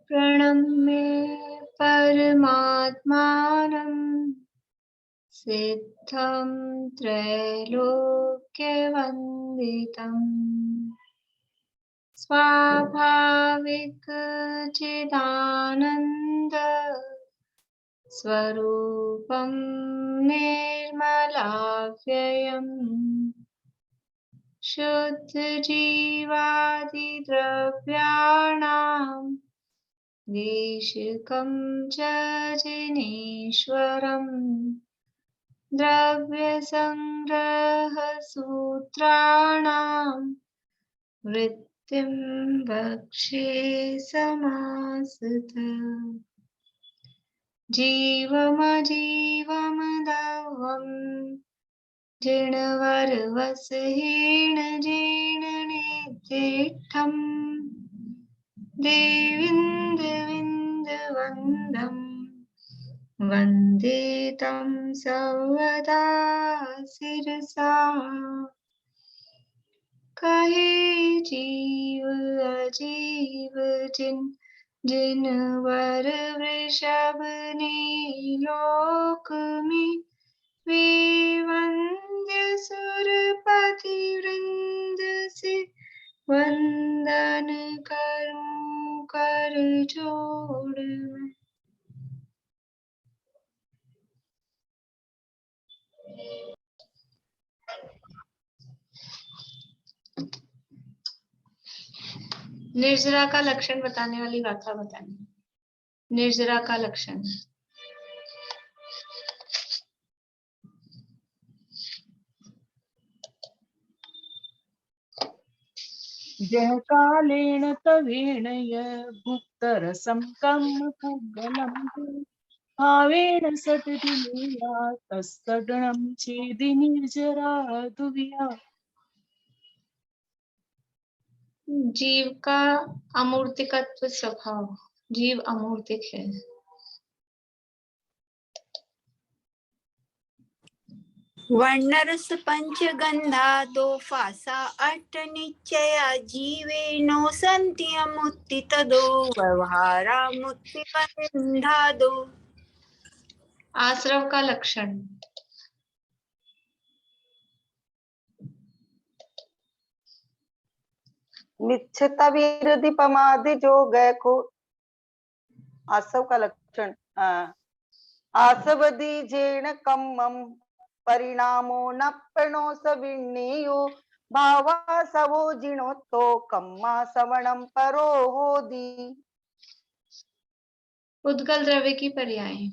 प्रणम्य परमात्मानं सिद्धं त्रैलोक्यवन्दितम् स्वाभाविकचिदानन्द स्वरूपं निर्मलाव्ययम् शुद्धजीवादिद्रव्याणां देशिकं च जिनेश्वरम् द्रव्यसङ्ग्रहसूत्राणां वृत्तिं वक्ष्ये समासतः जीवमजीवमदवम् जिणवरवसहीनजीर्णनेत्रेष्ठम् देविन्दविन्दवन्दम् वन्दे तं सर्वदा शिरसा कहे जीव अजीव जिनवर वृषभ ने लोक में वे वंद्य सुरपति वृंद से वंदन करूं कर जोड़ मैं। निर्जरा का लक्षण बताने वाली गाथा बतानी। निर्जरा का लक्षण जह कालेन तवेण य भुक्तरसं कम् पुग्गलं भावेन सतति लीला तस्तगणं छेदि निर्जरा दुविया। जीव का अमूर्तिकत्व स्वभाव, जीव अमूर्तिक है। वर्णरस पंचगंधा दो फासा अष्ट निश्चया जीवे नो संति अमुत्ति तदो व्यवहारा मुक्ति बंधा दो। आश्रव का लक्षण निश्चित विरोधी पमादि जो गए को। आसव का लक्षण आसवदी जेण कम्मम परिणामो न प्रणो सविण्णेयो भावा सवो जिणो तो कम्मा सवणम परो होदी। उद्गल द्रव्य की पर्याय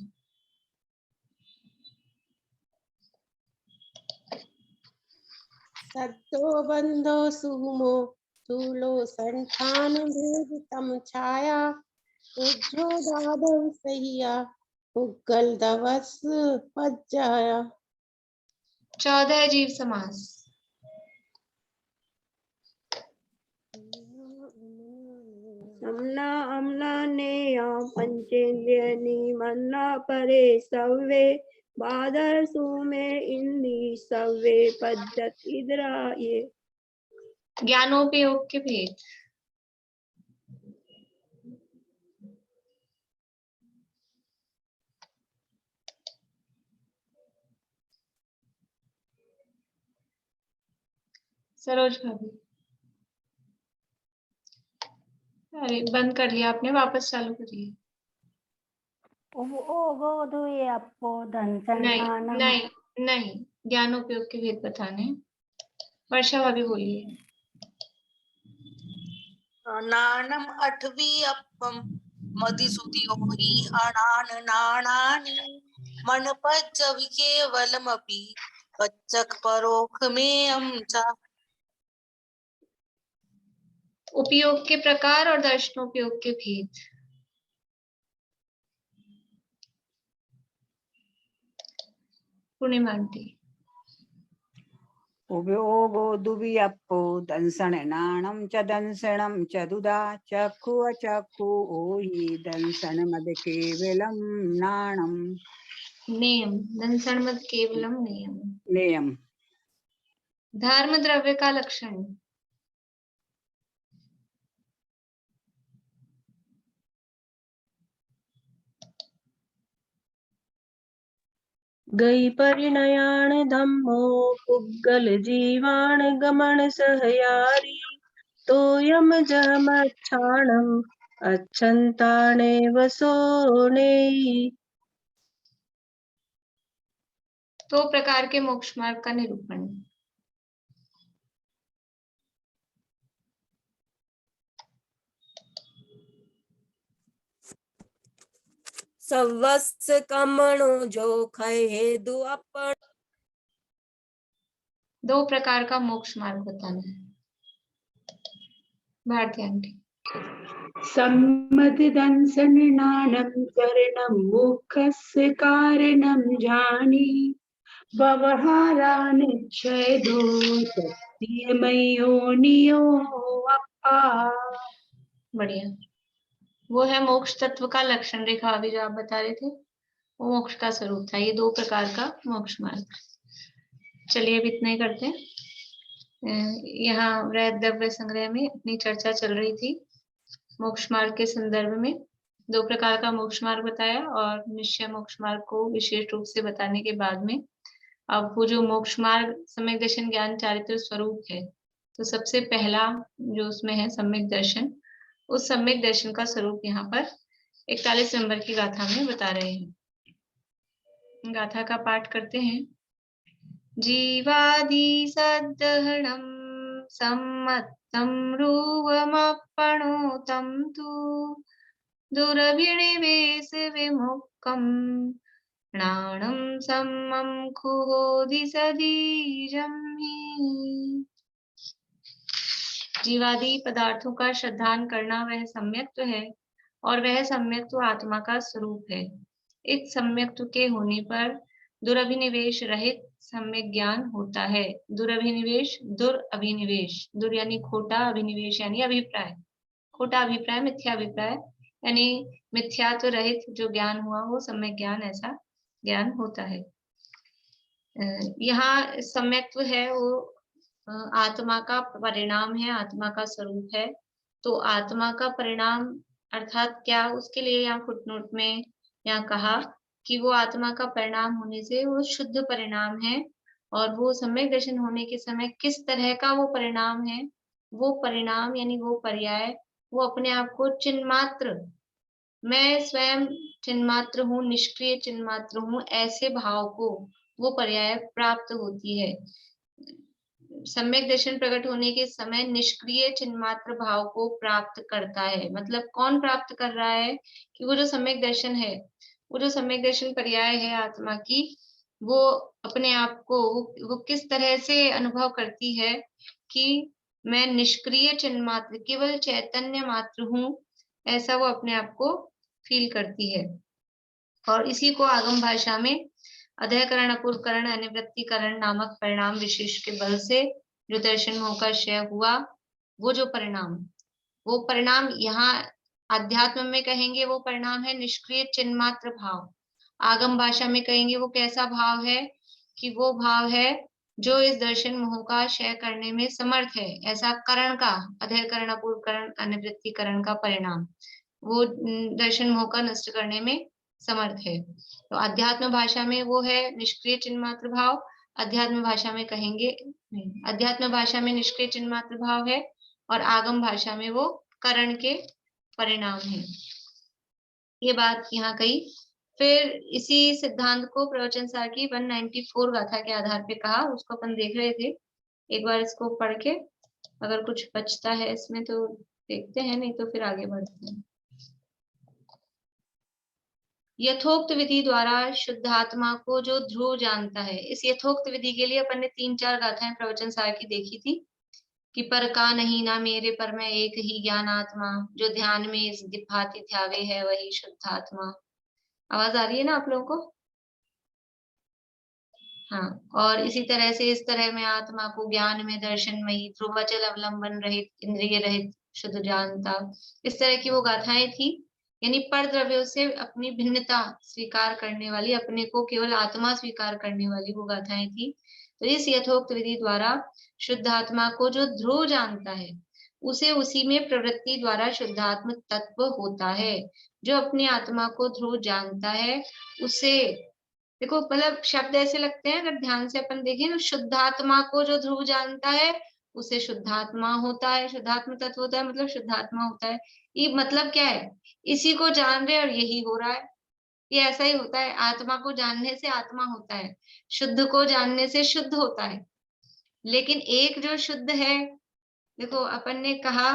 सत्तो बंधो सुमो स्थूलो संठान भेदितम छाया उज्जो दादव सहिया उग्गल दवस पज्जाया। 14 जीव समास। समना अम्ना नेया पंचेन्द्रिय निमन्ना परे सव्वे बादर सुमे इंदी सव्वे पद्धत इदराये। ज्ञानोपयोग के भेद सरोज भाभी। अरे बंद कर लिया आपने, वापस चालू करिए। नहीं, ज्ञानोपयोग के भेद बताने। वर्षा भाभी बोलिए। नानम अठवी अपम मदिसुति होहि अनान नानानि मन पज्जवि केवलमपि पच्चक परोख में अमचा। उपयोग के प्रकार और दर्शनोपयोग के भेद। पूर्णिमांती। उपयोगो दुवियप्पो दंसननाणं च दंसनं च दुदा चक्षु अचक्षु ओहि दंसनमद केवलं नाणम्। नेम दंसनमद केवलम नेम। नेयम धर्म द्रव्य का लक्षण गई परिणयान धम्मो पुग्गल जीवान गमन सहयारी तोयम जमक्षाणम अच्छन्ताने वसोने। दो प्रकार के मोक्ष मार्ग का निरूपण। सवस् कमणो जो खये दु अपन। दो प्रकार का मोक्ष मार्ग बताना है। भारती आंटी। सम्मति दंसनानं चरणं मुखस्य कारणं जानी व्यवहारानिच्छेदो सत्यमयो नियो अपा। बढ़िया, वो है मोक्ष तत्व का लक्षण रेखा। अभी जो आप बता रहे थे वो मोक्ष का स्वरूप था। ये दो प्रकार का मोक्ष मार्ग। चलिए अब इतना ही करते हैं। यहाँ वृहद द्रव्य संग्रह में अपनी चर्चा चल रही थी। मोक्ष मार्ग के संदर्भ में दो प्रकार का मोक्ष मार्ग बताया और निश्चय मोक्ष मार्ग को विशेष रूप से बताने के बाद में अब वो जो मोक्ष मार्ग सम्यक दर्शन ज्ञान चारित्र स्वरूप है, तो सबसे पहला जो उसमें है सम्यक दर्शन, उस सम्यक दर्शन का स्वरूप यहाँ पर 41 नंबर की गाथा में बता रहे हैं। गाथा का पाठ करते हैं। जीवादि सद्दहणं सम्मत्तं रूपमप्पणोतं तु दुरभिनिवेश विमुक्तं प्राणं सम्मं खुहोदि सदीजं हि। जीवादि पदार्थों का श्रद्धान करना वह सम्यक्त्व है और वह सम्यक्त्व आत्मा का स्वरूप है। इस सम्यक्त्व के होने पर दुरभिनिवेश रहित सम्यक ज्ञान होता है। दुरभिनिवेश, दुरअभिनिवेश, दुर यानी खोटा, अभिनिवेश यानी अभिप्राय। खोटा अभिप्राय, मिथ्या अभिप्राय यानी मिथ्यात्व रहित जो ज्ञान हुआ वो सम्यक ज्ञान, ऐसा ज्ञान होता है। यहाँ सम्यक्त्व है वो आत्मा का परिणाम है, आत्मा का स्वरूप है। तो आत्मा का परिणाम अर्थात क्या, उसके लिए यहाँ फुटनोट में यहाँ कहा कि वो आत्मा का परिणाम होने से वो शुद्ध परिणाम है और वो सम्यक दर्शन होने के समय किस तरह का वो परिणाम है, वो परिणाम यानी वो पर्याय, वो अपने आप को चिन्मात्र, मैं स्वयं चिन्मात्र हूँ, निष्क्रिय चिन्मात्र हूँ, ऐसे भाव को वो पर्याय प्राप्त होती है। सम्यक दर्शन प्रकट होने के समय निष्क्रिय चिन्मात्र भाव को प्राप्त करता है। मतलब कौन प्राप्त कर रहा है कि वो जो सम्यक दर्शन है, वो जो सम्यक दर्शन पर्याय है आत्मा की, वो अपने आप को वो किस तरह से अनुभव करती है कि मैं निष्क्रिय चिन्मात्र, केवल चैतन्य मात्र हूँ, ऐसा वो अपने आप को फील करती है। और इसी को आगम भाषा में अधःकरण, अपूर्वकरण, अनिवृत्तिकरण नामक परिणाम विशेष के बल से जो दर्शन मोह का क्षय हुआ, वो जो परिणाम, वो परिणाम यहाँ अध्यात्म में कहेंगे वो परिणाम है निष्क्रिय चिन्मात्र भाव। आगम भाषा में कहेंगे वो कैसा भाव है कि वो भाव है जो इस दर्शन मोह का क्षय करने में समर्थ है। ऐसा करण का, अधःकरण, अपूर्वकरण, अनिवृत्तिकरण का परिणाम वो दर्शन मोह का नष्ट करने में समर्थ है। तो अध्यात्म भाषा में वो है निष्क्रिय चिन्मात्र भाव, अध्यात्म भाषा में कहेंगे, अध्यात्म भाषा में निष्क्रिय चिन्मात्र भाव है और आगम भाषा में वो करण के परिणाम है। ये बात यहाँ कही। फिर इसी सिद्धांत को प्रवचन सार की 194 गाथा के आधार पे कहा, उसको अपन देख रहे थे। एक बार इसको पढ़ के अगर कुछ बचता है इसमें तो देखते हैं, नहीं तो फिर आगे बढ़ते हैं। यथोक्त विधि द्वारा शुद्धात्मा को जो ध्रुव जानता है, इस यथोक्त विधि के लिए अपन ने 3-4 गाथाएं प्रवचन सार की देखी थी कि पर का नहीं ना मेरे पर मैं एक ही ज्ञान आत्मा, जो ध्यान में इस भांति ध्यावे है वही शुद्धात्मा। आवाज आ रही है ना आप लोगों को? हाँ, और इसी तरह से इस तरह में आत्मा को ज्ञान में दर्शनमयी, ध्रुवचल अवलंबन रहित, इंद्रिय रहित, शुद्ध जानता। इस तरह की वो गाथाएं थी, यानी पर द्रव्यों से अपनी भिन्नता स्वीकार करने वाली, अपने को केवल आत्मा स्वीकार करने वाली वो गाथाएं थी। तो इस यथोक्त विधि द्वारा शुद्धात्मा को जो ध्रुव जानता है, उसे उसी में प्रवृत्ति द्वारा शुद्धात्म तत्व होता है। जो अपनी आत्मा को ध्रुव जानता है, उसे देखो मतलब शब्द ऐसे लगते हैं, अगर ध्यान से अपन देखें तो शुद्धात्मा को जो ध्रुव जानता है उसे शुद्धात्मा होता है, शुद्धात्मा तत्व होता है, मतलब शुद्धात्मा होता है। ये मतलब क्या है, इसी को जान रहे और यही हो रहा है। ये ऐसा ही होता है, आत्मा को जानने से आत्मा होता है, शुद्ध को जानने से शुद्ध होता है। लेकिन एक जो शुद्ध है, देखो अपन ने कहा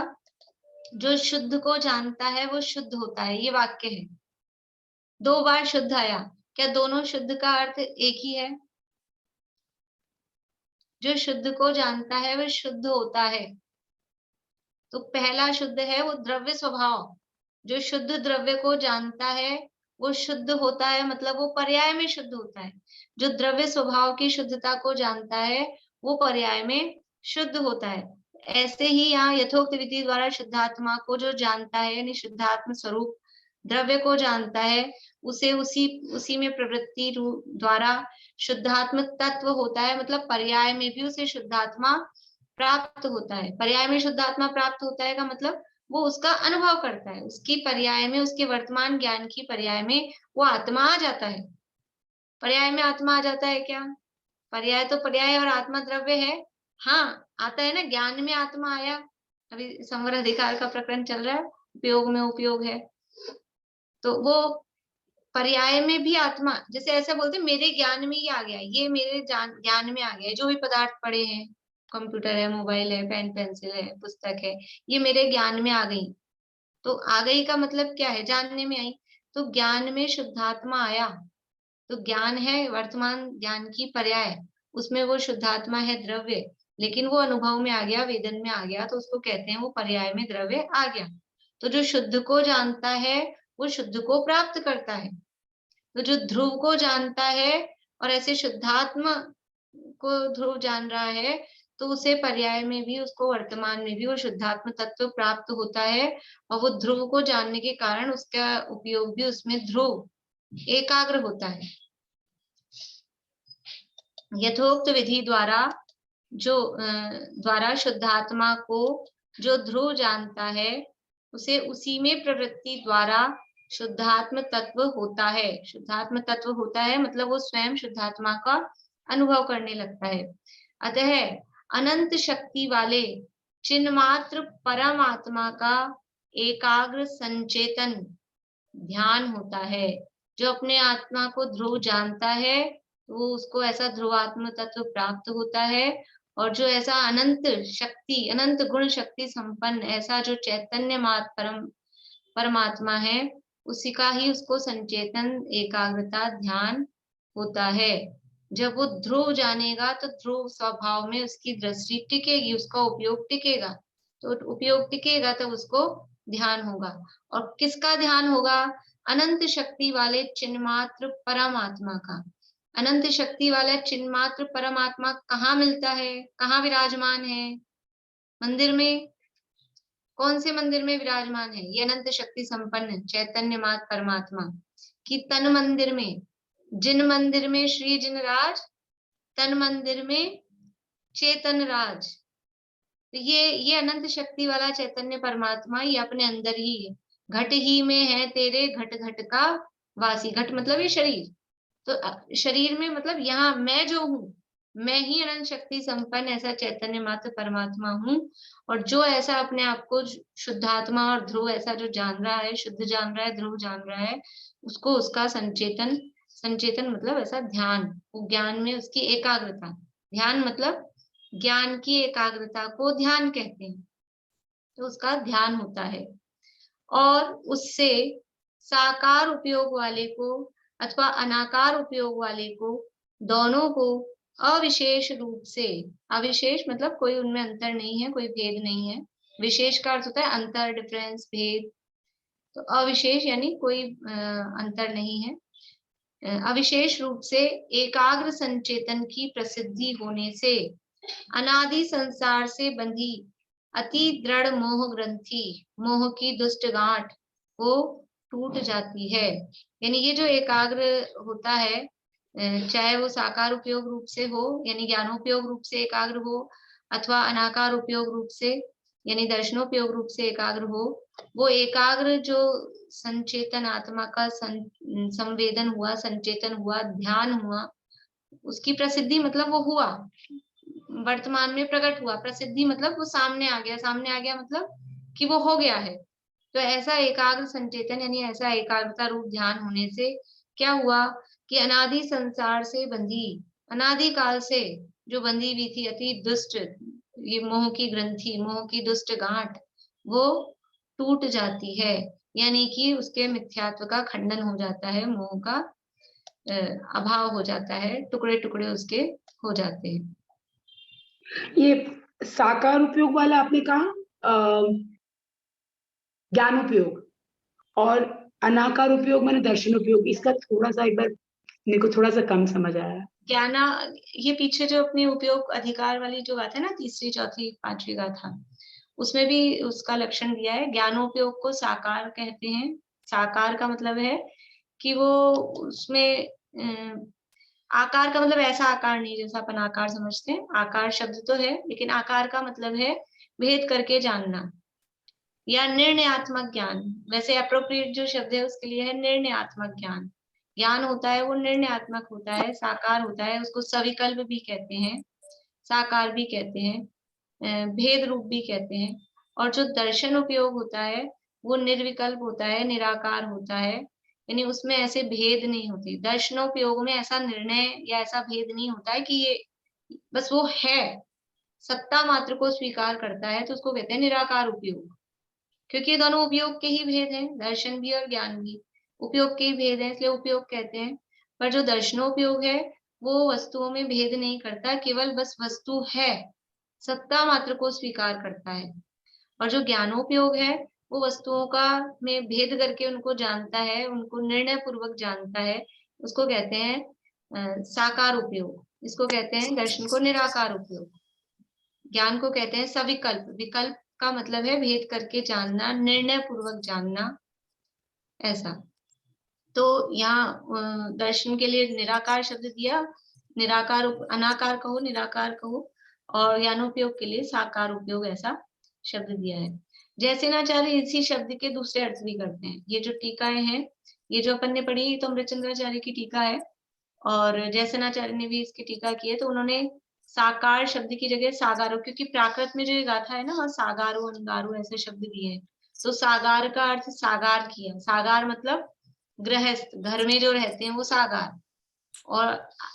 जो शुद्ध को जानता है वो शुद्ध होता है, ये वाक्य है। 2 बार शुद्ध आया, क्या दोनों शुद्ध का अर्थ एक ही है? जो शुद्ध को जानता है वो शुद्ध होता है। तो पहला शुद्ध है वो द्रव्य स्वभाव, जो शुद्ध द्रव्य को जानता है वो शुद्ध होता है, मतलब वो पर्याय में शुद्ध होता है। जो द्रव्य स्वभाव की शुद्धता को जानता है वो पर्याय में शुद्ध होता है। ऐसे ही यहाँ यथोक्त विधि द्वारा शुद्धात्मा को जो जानता है, यानी शुद्धात्म स्वरूप द्रव्य को जानता है, उसे उसी में प्रवृत्ति रूप द्वारा शुद्धात्मक तत्व होता है, मतलब पर्याय में भी उसे शुद्धात्मा प्राप्त होता है। पर्याय में शुद्धात्मा प्राप्त होता है का मतलब वो उसका अनुभव करता है, उसकी पर्याय में, उसके वर्तमान ज्ञान की पर्याय में वो आत्मा आ जाता है। पर्याय में आत्मा आ जाता है क्या? पर्याय तो पर्याय और आत्मा द्रव्य है। हाँ आता है ना, ज्ञान में आत्मा आया। अभी संवर अधिकार का प्रकरण चल रहा है, उपयोग में उपयोग है, तो वो पर्याय में भी आत्मा, जैसे ऐसा बोलते मेरे ज्ञान में ही आ गया, ये मेरे ज्ञान में आ गया, जो भी पदार्थ पड़े हैं, कंप्यूटर है, मोबाइल है, पेन पेंसिल है, पुस्तक है, ये मेरे ज्ञान में आ गई। तो आ गई का मतलब क्या है? जानने में आई। तो ज्ञान में शुद्धात्मा आया, तो ज्ञान है वर्तमान ज्ञान की पर्याय, उसमें वो शुद्धात्मा है द्रव्य, लेकिन वो अनुभव में आ गया, वेदन में आ गया, तो उसको कहते हैं वो पर्याय में द्रव्य आ गया। तो जो शुद्ध को जानता है वो शुद्ध को प्राप्त करता है। तो जो ध्रुव को जानता है और ऐसे शुद्धात्मा को ध्रुव जान रहा है, तो उसे पर्याय में भी, उसको वर्तमान में भी वो शुद्धात्म तत्व प्राप्त होता है। और वो ध्रुव को जानने के कारण उसका उपयोग भी उसमें ध्रुव एकाग्र होता है। यथोक्त विधि द्वारा द्वारा शुद्धात्मा को जो ध्रुव जानता है, उसे उसी में प्रवृत्ति द्वारा शुद्धात्म तत्व होता है। शुद्धात्म तत्व होता है मतलब वो स्वयं शुद्धात्मा का अनुभव करने लगता है। अतः अनंत शक्ति वाले चिन्मात्र परमात्मा का एकाग्र संचेतन ध्यान होता है। जो अपने आत्मा को ध्रुव जानता है वो उसको ऐसा ध्रुवात्म तत्व प्राप्त होता है। और जो ऐसा अनंत शक्ति, अनंत गुण शक्ति संपन्न ऐसा जो चैतन्य परमात्मा है, उसी का ही उसको संचेतन, एकाग्रता, ध्यान होता है। जब वो ध्रुव जानेगा तो ध्रुव स्वभाव में उसकी दृष्टि टिकेगी, उसका उपयोग टिकेगा। तो उपयोग टिकेगा तो उसको ध्यान होगा। और किसका ध्यान होगा? अनंत शक्ति वाले चिन्मात्र परमात्मा का। अनंत शक्ति वाला चिन्मात्र परमात्मा कहाँ मिलता है, कहाँ विराजमान है? मंदिर में। कौन से मंदिर में विराजमान है? ये अनंत शक्ति संपन्न चैतन्य मात्र परमात्मा की तन मंदिर में। जिन मंदिर में श्री जिनराज, तन मंदिर में चेतन राज। तो ये अनंत शक्ति वाला चैतन्य परमात्मा ये अपने अंदर ही है। घट ही में है तेरे घट घट का वासी। घट मतलब ये शरीर, तो शरीर में मतलब यहाँ मैं जो हूँ, मैं ही अनंत शक्ति संपन्न ऐसा चैतन्य मात्र परमात्मा हूँ। और जो ऐसा अपने आप को शुद्धात्मा और ध्रुव ऐसा जो जान रहा है, शुद्ध जान रहा है, ध्रुव जान रहा है, उसको उसका संचेतन, संचेतन मतलब ऐसा ध्यान, वो ज्ञान में उसकी एकाग्रता। ध्यान मतलब ज्ञान की एकाग्रता को ध्यान कहते हैं, तो उसका ध्यान होता है। और उससे साकार उपयोग वाले को अथवा अनाकार उपयोग वाले को, दोनों को अविशेष रूप से, अविशेष मतलब कोई उनमें अंतर नहीं है, कोई भेद नहीं है। विशेष का अर्थ होता है अंतर, डिफरेंस, भेद। तो अविशेष यानी कोई अंतर नहीं है। अविशेष रूप से एकाग्र संचेतन की प्रसिद्धि होने से अनादि संसार से बंधी अति दृढ़ मोह ग्रंथि, मोह की दुष्ट गांठ वो टूट जाती है। यानी ये जो एकाग्र होता है, चाहे वो साकार उपयोग रूप से हो, यानी ज्ञानोपयोग रूप से एकाग्र हो, अथवा अनाकार उपयोग रूप से, यानी दर्शनोपयोग रूप से एकाग्र हो, वो एकाग्र जो संचेतन आत्मा का संवेदन हुआ, संचेतन हुआ, ध्यान हुआ, उसकी प्रसिद्धि मतलब वो हुआ, वर्तमान में प्रकट हुआ। प्रसिद्धि मतलब वो सामने आ गया, सामने आ गया मतलब कि वो हो गया है। तो ऐसा एकाग्र संचेतन यानी ऐसा एकाग्रता रूप ध्यान होने से क्या हुआ कि अनादि संसार से बंधी, अनादि काल से जो बंधी हुई थी अति दुष्ट ये मोह की ग्रंथि, मोह की दुष्ट गांठ, वो टूट जाती है, यानी कि उसके मिथ्यात्व का खंडन हो जाता है, मोह का अभाव हो जाता है, टुकड़े टुकड़े उसके हो जाते हैं। ये साकार उपयोग वाला आपने कहा ज्ञान उपयोग, और अनाकार उपयोग मैंने दर्शन उपयोग, इसका थोड़ा सा एक बार मेरे को थोड़ा सा कम समझ आया। ज्ञाना, ये पीछे जो अपने उपयोग अधिकार वाली जो गाथा है ना, तीसरी चौथी पांचवी गाथा, उसमें भी उसका लक्षण दिया है। ज्ञानोपयोग को साकार कहते हैं। साकार का मतलब है कि वो उसमें आकार का मतलब ऐसा आकार नहीं जैसा अपन आकार समझते हैं। आकार शब्द तो है, लेकिन आकार का मतलब है भेद करके जानना या निर्णयात्मक ज्ञान। वैसे अप्रोप्रिएट जो शब्द है उसके लिए है निर्णयात्मक ज्ञान। ज्ञान होता है वो निर्णयात्मक होता है, साकार होता है, उसको सविकल्प भी कहते हैं, साकार भी कहते हैं, भेद रूप भी कहते हैं। और जो दर्शन उपयोग होता है वो निर्विकल्प होता है, निराकार होता है, यानी उसमें ऐसे भेद नहीं होते। दर्शनोपयोग में ऐसा निर्णय या ऐसा भेद नहीं होता है कि ये बस वो है, सत्ता मात्र को स्वीकार करता है, तो उसको कहते हैं निराकार उपयोग। क्योंकि ये दोनों उपयोग के ही भेद हैं, दर्शन भी और ज्ञान भी उपयोग के ही भेद हैं, इसलिए उपयोग कहते हैं। पर जो दर्शनोपयोग है वो वस्तुओं में भेद नहीं करता, केवल बस वस्तु है, सत्ता मात्र को स्वीकार करता है। और जो ज्ञानोपयोग है वो वस्तुओं का में भेद करके उनको जानता है, उनको निर्णय पूर्वक जानता है, उसको कहते हैं साकार उपयोग। इसको कहते हैं दर्शन को निराकार उपयोग। ज्ञान को कहते हैं सविकल्प। विकल्प का मतलब है भेद करके जानना, निर्णय पूर्वक जानना, ऐसा। तो यहाँ दर्शन के लिए निराकार शब्द दिया, निराकार अनाकार कहो, निराकार कहो, और ज्ञानोपयोग के लिए साकार उपयोग ऐसा शब्द दिया है। जैसे नाचार्य इसी शब्द के दूसरे अर्थ भी करते हैं। ये जो टीकाएं हैं, ये जो अपन ने पढ़ी, ये तो अमृतचंद्राचार्य की टीका है, और जैसे नाचार्य ने भी इसकी टीका की है। तो उन्होंने साकार शब्द की जगह सागारो, क्योंकि प्राकृत में जो ये गाथा है ना, वहाँ सागारो अनगारो ऐसे शब्द दिए हैं, तो सागार का अर्थ सागार किया। सागार मतलब गृहस्थ, घर में जो रहते हैं वो सागार। और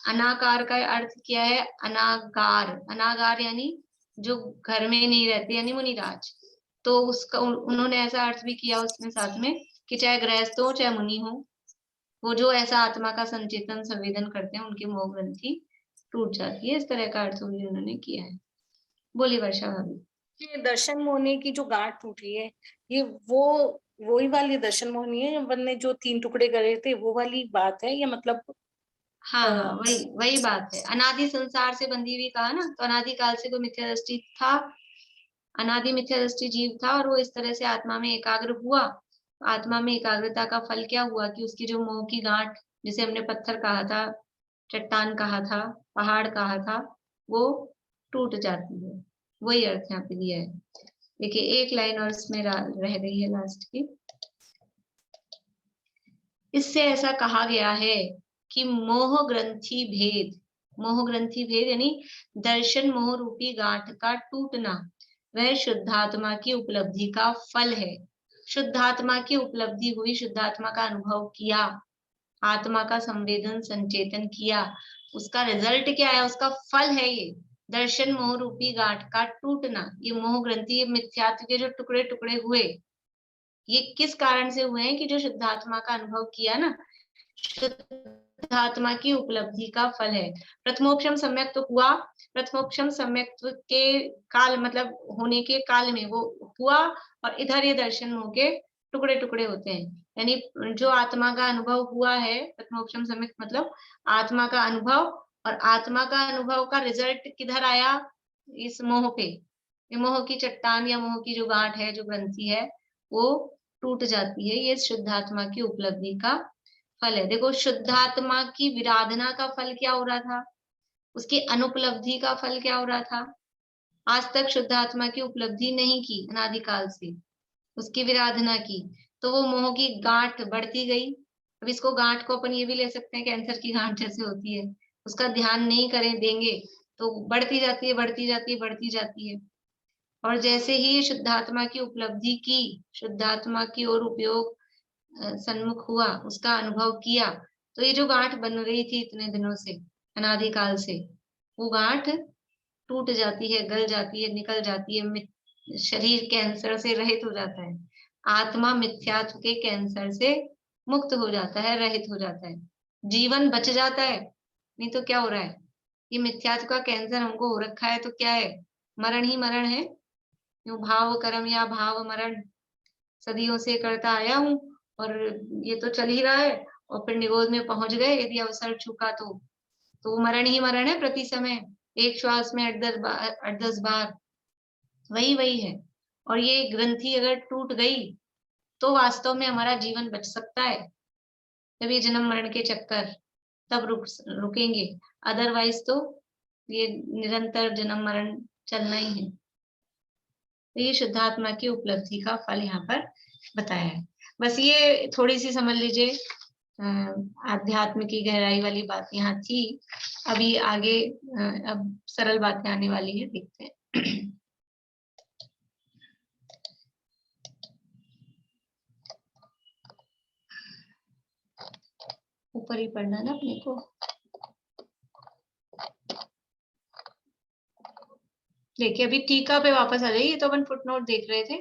अनाकार का अर्थ किया है अनागार। अनागार यानी जो घर में नहीं रहते, यानी मुनिराज। तो उसका उन्होंने ऐसा अर्थ भी किया उसमें साथ में कि चाहे गृहस्थ हो चाहे मुनि हो, वो जो ऐसा आत्मा का संचेतन संवेदन करते हैं उनकी मोह ग्रंथि टूट जाती है। इस तरह का अर्थ भी उन्होंने किया है। बोली वर्षा भाभी। ये दर्शन मोहनी की जो गांठ टूटी है, ये वही वाली दर्शन मोहनी है अपन ने जो 3 टुकड़े करे थे, वो वाली बात है, या मतलब? हाँ हाँ, वही बात है। अनादि संसार से बंधी हुई कहा ना, तो अनादि काल से कोई मिथ्या दृष्टि था, अनादि मिथ्या दृष्टि जीव था, और वो इस तरह से आत्मा में एकाग्र हुआ। आत्मा में एकाग्रता का फल क्या हुआ कि उसकी जो मोह की गांठ, जिसे हमने पत्थर कहा था, चट्टान कहा था, पहाड़ कहा था, वो टूट जाती है। वही अर्थ यहाँ पे दिया है। देखिए एक लाइन और इसमें रह गई है लास्ट की। इससे ऐसा कहा गया है कि मोह ग्रंथि भेद, मोह ग्रंथि भेद यानी दर्शन मोह रूपी गांठ का टूटना, वह शुद्धात्मा की उपलब्धि का फल है। शुद्धात्मा की उपलब्धि हुई, शुद्धात्मा का अनुभव किया, आत्मा का संवेदन संचेतन किया, उसका रिजल्ट क्या है, उसका फल है ये दर्शन मोह रूपी गांठ का टूटना। ये मोह ग्रंथि, ये मिथ्यात्व के जो टुकड़े टुकड़े हुए, ये किस कारण से हुए हैं कि जो शुद्धात्मा का अनुभव किया ना, शुद्धात्मा की उपलब्धि का फल है। प्रथमोक्षम सम्यक तो हुआ, प्रथमोक्षम सम्यक्त्व के काल मतलब होने के काल में वो हुआ, और इधर ये दर्शन मोह के टुकड़े टुकड़े होते हैं। यानी जो आत्मा का अनुभव हुआ है, प्रथमोक्षम सम्यक मतलब आत्मा का अनुभव, और आत्मा का अनुभव का रिजल्ट किधर आया, इस मोह पे। ये मोह की चट्टान या मोह की जो गांठ है, जो ग्रंथि है, वो टूट जाती है। ये शुद्धात्मा की उपलब्धि का फल है। देखो शुद्धात्मा की विराधना का फल क्या हो रहा था, उसकी अनुपलब्धि का फल क्या हो रहा था, आज तक शुद्ध आत्मा की उपलब्धि नहीं की अनादिकाल से, उसकी विराधना की, तो वो मोह की गांठ बढ़ती गई। अब इसको गांठ को अपन ये भी ले सकते हैं, कैंसर की गांठ जैसे होती है, उसका ध्यान नहीं करें देंगे तो बढ़ती जाती है, बढ़ती जाती है, बढ़ती जाती है। और जैसे ही शुद्धात्मा की उपलब्धि की, शुद्धात्मा की ओर उपयोग सन्मुख हुआ, उसका अनुभव किया, तो ये जो गांठ बन रही थी इतने दिनों से, अनादिकाल से, वो गांठ टूट जाती है, गल जाती है, निकल जाती है, शरीर कैंसर से रहित हो जाता है, आत्मा मिथ्यात्व के कैंसर से मुक्त हो जाता है, रहित हो जाता है, जीवन बच जाता है। नहीं तो क्या हो रहा है, ये मिथ्यात्व का कैंसर हमको हो रखा है, तो क्या है, मरण ही मरण है। भाव कर्म या भाव मरण सदियों से करता आया हूँ, और ये तो चल ही रहा है, और फिर निरोध में पहुंच गए यदि अवसर चूका तो मरण ही मरण है प्रति समय, एक श्वास में 8-10 बार, वही है। और ये ग्रंथि अगर टूट गई तो वास्तव में हमारा जीवन बच सकता है, जब ये जन्म मरण के चक्कर तब रुकेंगे, अदरवाइज तो ये निरंतर जन्म मरण चलना ही है। तो ये शुद्धात्मा की उपलब्धि का फल यहाँ पर बताया है। बस ये थोड़ी सी समझ लीजिए, आध्यात्म की गहराई वाली बात यहाँ थी। अभी आगे अब सरल बातें आने वाली है, देखते हैं। ऊपर ही पढ़ना ना अपने को। देखिए अभी टीका पे वापस आ जाइए, तो अपन फुटनोट देख रहे थे।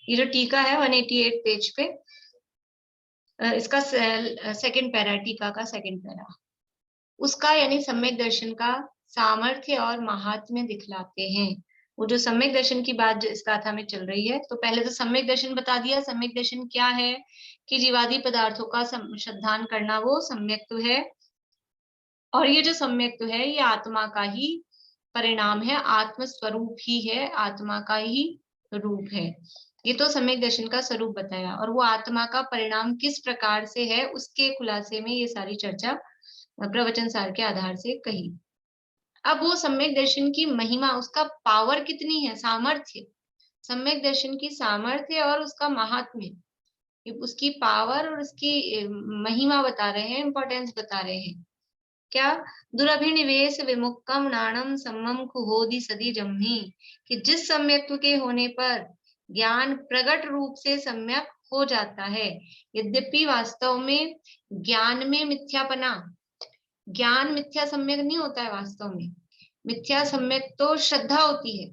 ये जो टीका है 188 पेज पे, इसका सेकंड पैरा, टीका का सेकंड पैरा, उसका यानी सम्यक दर्शन का सामर्थ्य और महात्म्य दिखलाते हैं। वो जो सम्यक दर्शन की बात इस गाथा में चल रही है, तो पहले तो सम्यक दर्शन बता दिया। सम्यक दर्शन क्या है कि जीवादि पदार्थों का श्रद्धान करना, वो सम्यक्त्व है। और ये जो सम्यक्त्व है ये आत्मा का ही परिणाम है, आत्म स्वरूप ही है, आत्मा का ही रूप है। ये तो सम्यक दर्शन का स्वरूप बताया, और वो आत्मा का परिणाम किस प्रकार से है उसके खुलासे में ये सारी चर्चा प्रवचन सार के आधार से कही। अब वो सम्यक दर्शन की महिमा, उसका पावर कितनी है, सामर्थ्य, सम्यक दर्शन की सामर्थ्य और उसका महात्म्य, उसकी पावर और उसकी महिमा बता रहे हैं, इंपॉर्टेंस बता रहे हैं। क्या? दुरभिनिवेश विमुक्तम नाणम सम्मम कुहोदि सदी जम्ही, कि जिस सम्यक्त्व के होने पर ज्ञान प्रगट रूप से सम्यक हो जाता है, यद्यपि वास्तव में ज्ञान में मिथ्यापना, ज्ञान मिथ्या सम्यक नहीं होता है वास्तव में, मिथ्या सम्यक तो श्रद्धा होती है।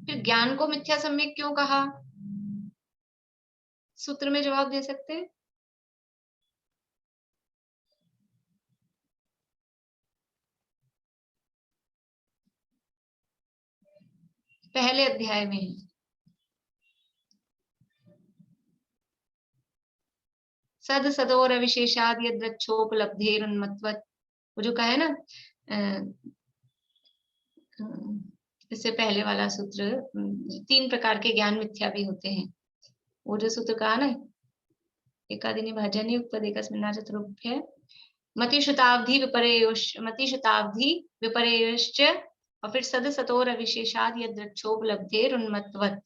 फिर ज्ञान को मिथ्या सम्यक क्यों कहा? सूत्र में जवाब दे सकते हैं? पहले अध्याय में सद सदोर विशेषाद यद्रक्षोपलब्धेर उन्मत्वत्, वो जो कहा है ना, इससे पहले वाला सूत्र, 3 प्रकार के ज्ञान मिथ्या भी होते हैं। वो जो सूत्र कहा ना, एकादिनी भाजनी उपदेकस्मिन्ना चतुर्भ्य मति शताब्दी विपर्ययोश्च, और फिर सद सतोर अविशेषाद यद्रक्षोपलब्धेर उन्मत्वत्।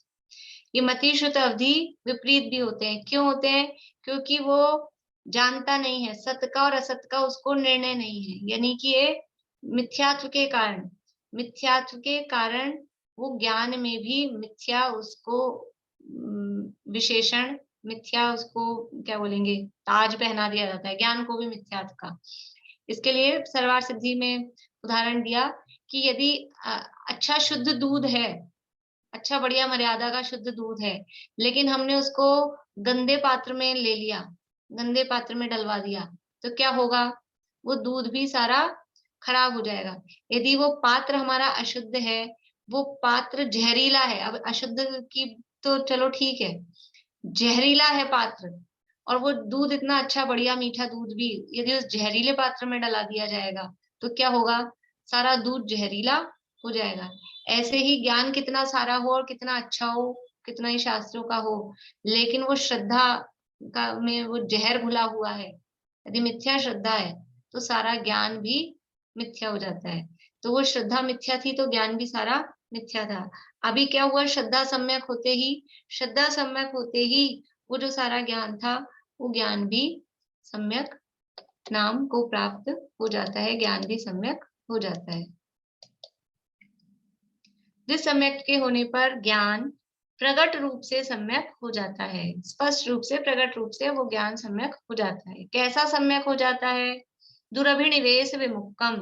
ये मतिश्रुत अवधि विपरीत भी होते हैं। क्यों होते हैं? क्योंकि वो जानता नहीं है, सत्य का और असत्य का उसको निर्णय नहीं है, यानी कि ये मिथ्यात्व के कारण वो ज्ञान में भी मिथ्या, उसको विशेषण मिथ्या, उसको क्या बोलेंगे, ताज पहना दिया जाता है ज्ञान को भी मिथ्यात्व का। इसके लिए सर्वार सिद्धि में उदाहरण दिया कि यदि अच्छा शुद्ध दूध है, अच्छा बढ़िया मर्यादा का शुद्ध दूध है, लेकिन हमने उसको गंदे पात्र में ले लिया, गंदे पात्र में डलवा दिया, तो क्या होगा? वो दूध भी सारा खराब हो जाएगा। यदि वो पात्र हमारा अशुद्ध है, वो पात्र जहरीला है, अब अशुद्ध की तो चलो ठीक है, जहरीला है पात्र, और वो दूध इतना अच्छा बढ़िया मीठा दूध भी यदि उस जहरीले पात्र में डला दिया जाएगा, तो क्या होगा? सारा दूध जहरीला हो जाएगा। ऐसे ही ज्ञान कितना सारा हो और कितना अच्छा हो, कितना ही शास्त्रों का हो, लेकिन वो श्रद्धा का में वो जहर घुला हुआ है, यदि मिथ्या श्रद्धा है तो सारा ज्ञान भी मिथ्या हो जाता है। तो वो श्रद्धा मिथ्या थी तो ज्ञान भी सारा मिथ्या था। अभी क्या हुआ, श्रद्धा सम्यक होते ही वो जो सारा ज्ञान था वो ज्ञान भी सम्यक नाम को प्राप्त हो जाता है, ज्ञान भी सम्यक हो जाता है। जिस सम्यक के होने पर ज्ञान प्रकट रूप से सम्यक हो जाता है, स्पष्ट रूप से प्रकट रूप से वो ज्ञान सम्यक हो जाता है। कैसा सम्यक हो जाता है? दुरभिनिवेश विमुक्तम।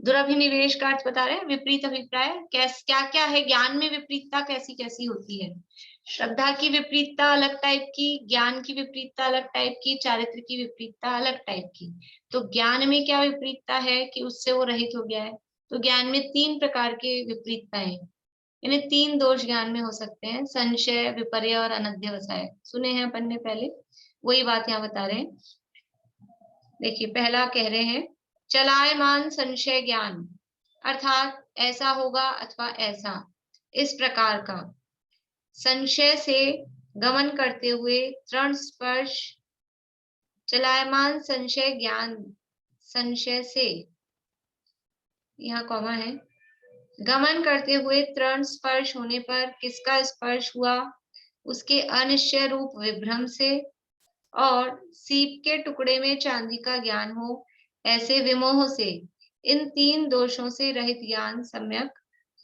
दुरभिनिवेश का अर्थ बता रहे हैं, विपरीत अभिप्राय। क्या क्या है ज्ञान में विपरीतता, कैसी कैसी होती है? श्रद्धा की विपरीतता अलग टाइप की, ज्ञान की विपरीतता अलग टाइप की, चारित्र की विपरीतता अलग टाइप की। तो ज्ञान में क्या विपरीतता है कि उससे वो रहित हो गया है? तो ज्ञान में 3 प्रकार के विपरीतताएं, यानी 3 दोष ज्ञान में हो सकते हैं, संशय, विपर्य और अनध्यवसाय। सुने हैं अपन ने पहले, वही बात यहाँ बता रहे हैं। देखिए पहला कह रहे हैं चलायमान संशय ज्ञान, अर्थात ऐसा होगा अथवा ऐसा, इस प्रकार का संशय से गमन करते हुए तृण स्पर्श। चलायमान संशय ज्ञान, संशय से, यहाँ कॉमा है, गमन करते हुए तृण स्पर्श होने पर किसका स्पर्श हुआ? उसके अनिश्चय रूप विभ्रम से, और सीप के टुकड़े में चांदी का ज्ञान हो ऐसे विमोह से। इन 3 दोषों से रहित ज्ञान सम्यक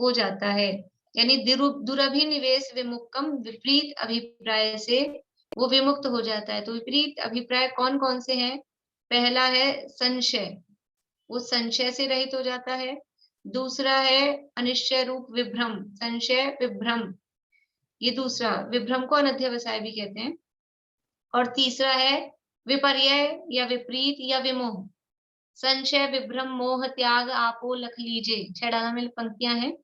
हो जाता है। यानी दुरभिनिवेश विमुक्तम, विपरीत अभिप्राय से वो विमुक्त हो जाता है। तो विपरीत अभिप्राय कौन कौन से हैं? पहला है संशय, वो संशय से रहित हो जाता है। दूसरा है अनिश्चय रूप विभ्रम, संशय विभ्रम, ये दूसरा, विभ्रम को अनध्यवसाय भी कहते हैं। और तीसरा है विपर्य या विपरीत या विमोह। संशय विभ्रम मोह त्याग आपो लख लीजे, 6 डाला में पंक्तियां हैं।